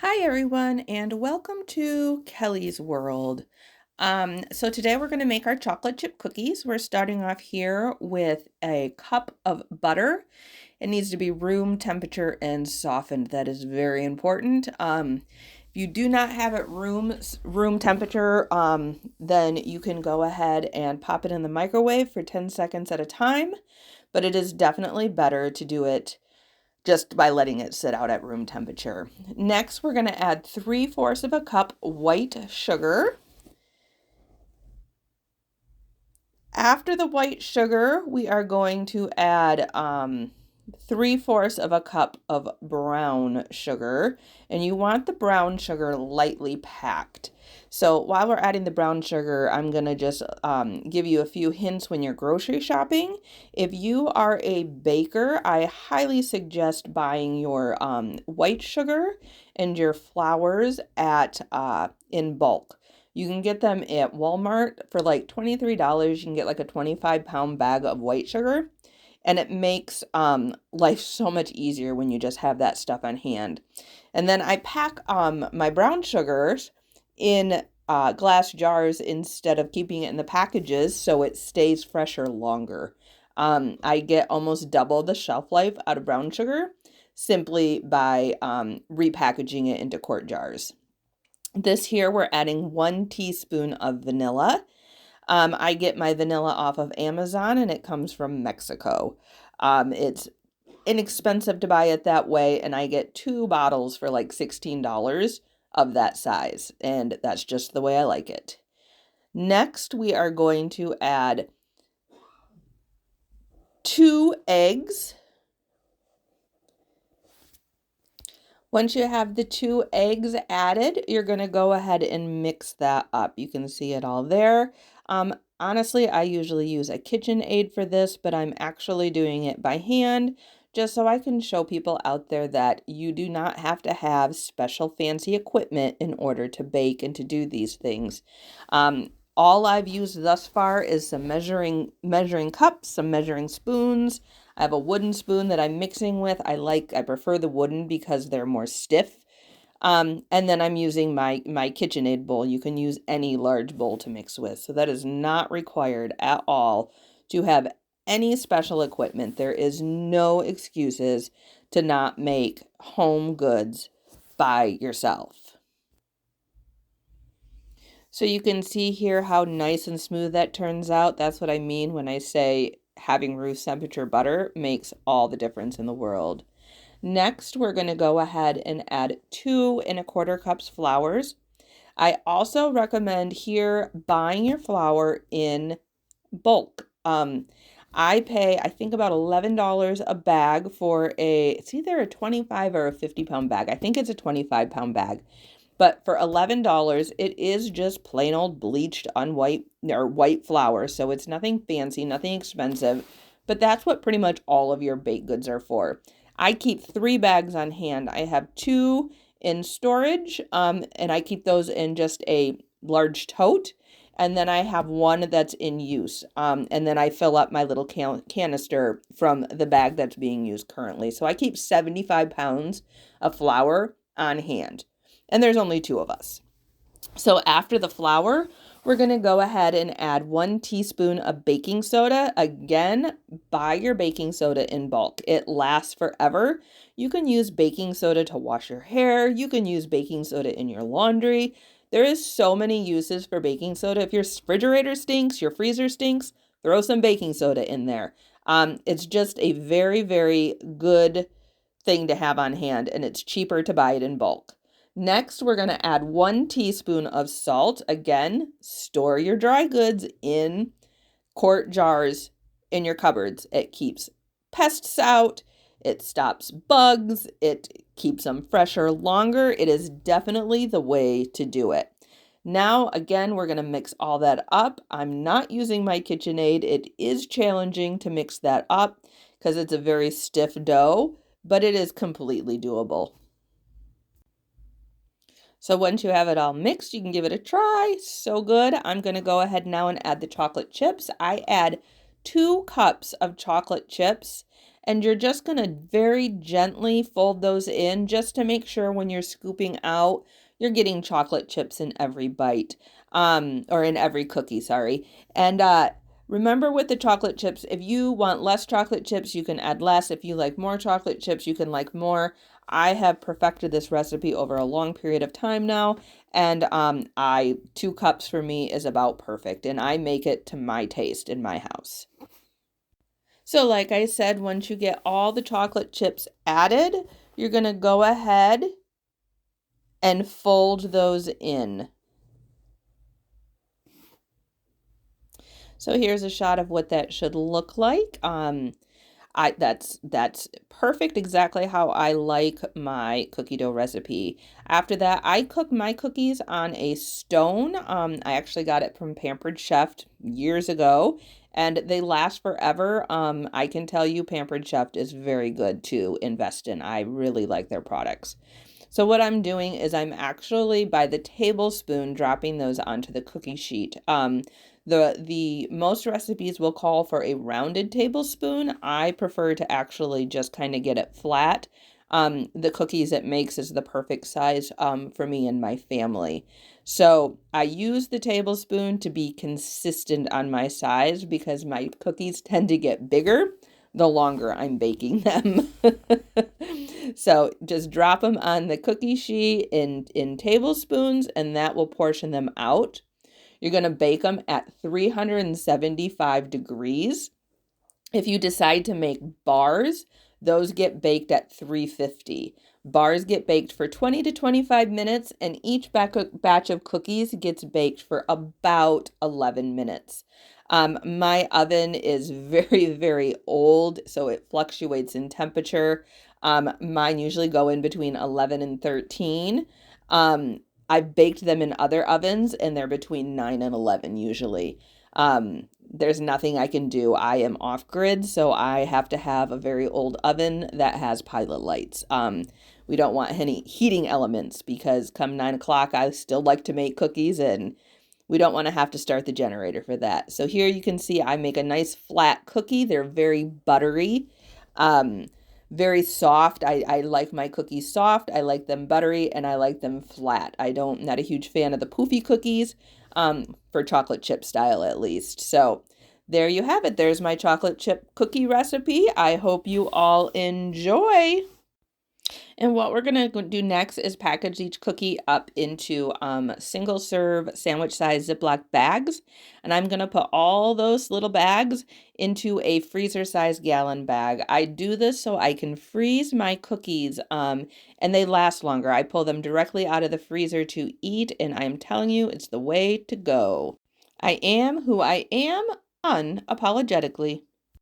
Hi everyone and welcome to Kelly's World. So today we're going to make our chocolate chip cookies. We're starting off here with a cup of butter. It needs to be room temperature and softened. That is very important. If you do not have it room temperature, then you can go ahead and pop it in the microwave for 10 seconds at a time. But it is definitely better to do it just by letting it sit out at room temperature. Next, we're going to add 3/4 of a cup white sugar. After the white sugar, we are going to add 3/4 of a cup of brown sugar, and you want the brown sugar lightly packed. So while we're adding the brown sugar, I'm going to just give you a few hints when you're grocery shopping. If you are a baker, I highly suggest buying your white sugar and your flours at in bulk. You can get them at Walmart for like $23. You can get like a 25-pound bag of white sugar. And it makes life so much easier when you just have that stuff on hand. And then I pack my brown sugars in glass jars instead of keeping it in the packages so it stays fresher longer. I get almost double the shelf life out of brown sugar simply by repackaging it into quart jars. This here, we're adding 1 teaspoon of vanilla. I get my vanilla off of Amazon and it comes from Mexico. It's inexpensive to buy it that way, and I get 2 bottles for like $16 of that size, and that's just the way I like it. Next, we are going to add 2 eggs. Once you have the 2 eggs added, you're going to go ahead and mix that up. You can see it all there. Honestly, I usually use a KitchenAid for this, but I'm actually doing it by hand just so I can show people out there that you do not have to have special fancy equipment in order to bake and to do these things. All I've used thus far is some measuring cups, some measuring spoons. I have a wooden spoon that I'm mixing with. I prefer the wooden because they're more stiff. And then I'm using my KitchenAid bowl. You can use any large bowl to mix with. So that is not required at all to have any special equipment. There is no excuses to not make home goods by yourself. So you can see here how nice and smooth that turns out. That's what I mean when I say having room temperature butter makes all the difference in the world. Next, we're going to go ahead and add 2 1/4 cups flours. I also recommend here buying your flour in bulk. I pay, I think, about $11 a bag for it's either a 25 or a 50-pound bag. I think it's a 25-pound bag. But for $11, it is just plain old bleached unwhite or white flour. So it's nothing fancy, nothing expensive. But that's what pretty much all of your baked goods are for. I keep 3 bags on hand. I have 2 in storage, and I keep those in just a large tote. And then I have 1 that's in use. And then I fill up my little canister from the bag that's being used currently. So I keep 75 pounds of flour on hand. And there's only 2 of us. So after the flour, we're going to go ahead and add 1 teaspoon of baking soda. Again, buy your baking soda in bulk. It lasts forever. You can use baking soda to wash your hair. You can use baking soda in your laundry. There is so many uses for baking soda. If your refrigerator stinks, your freezer stinks, throw some baking soda in there. It's just a very, very good thing to have on hand, and it's cheaper to buy it in bulk. Next, we're going to add 1 teaspoon of salt. Again, store your dry goods in quart jars in your cupboards. It keeps pests out. It stops bugs. It keeps them fresher longer. It is definitely the way to do it. Now, again, we're going to mix all that up. I'm not using my KitchenAid. It is challenging to mix that up because it's a very stiff dough, but it is completely doable. So once you have it all mixed, you can give it a try. So good. I'm going to go ahead now and add the chocolate chips. I add 2 cups of chocolate chips, And you're just going to very gently fold those in just to make sure when you're scooping out, you're getting chocolate chips in every bite, or in every cookie, sorry. And remember with the chocolate chips, if you want less chocolate chips, you can add less. If you like more chocolate chips, you can like more. I have perfected this recipe over a long period of time now, and 2 cups for me is about perfect, and I make it to my taste in my house. So like I said, once you get all the chocolate chips added, you're going to go ahead and fold those in. So here's a shot of what that should look like. That's perfect, exactly how I like my cookie dough recipe. After that, I cook my cookies on a stone. I actually got it from Pampered Chef years ago, and they last forever. I can tell you Pampered Chef is very good to invest in. I really like their products. So what I'm doing is I'm actually by the tablespoon dropping those onto the cookie sheet. The most recipes will call for a rounded tablespoon. I prefer to actually just kind of get it flat. The cookies it makes is the perfect size for me and my family. So I use the tablespoon to be consistent on my size because my cookies tend to get bigger the longer I'm baking them. So just drop them on the cookie sheet in tablespoons, and that will portion them out. You're going to bake them at 375 degrees. If you decide to make bars, those get baked at 350. Bars get baked for 20 to 25 minutes, and each batch of cookies gets baked for about 11 minutes. My oven is very, very old, so it fluctuates in temperature. Mine usually go in between 11 and 13. I've baked them in other ovens, and they're between 9 and 11 usually. There's nothing I can do. I am off grid, so I have to have a very old oven that has pilot lights. We don't want any heating elements because come 9 o'clock, I still like to make cookies, and we don't want to have to start the generator for that. So here you can see I make a nice flat cookie. They're very buttery, very soft. I like my cookies soft. I like them buttery, and I like them flat. Not a huge fan of the poofy cookies, for chocolate chip style at least. So there you have it. There's my chocolate chip cookie recipe. I hope you all enjoy. And what we're going to do next is package each cookie up into single serve sandwich size Ziploc bags. And I'm going to put all those little bags into a freezer size gallon bag. I do this so I can freeze my cookies and they last longer. I pull them directly out of the freezer to eat, and I'm telling you, it's the way to go. I am who I am unapologetically.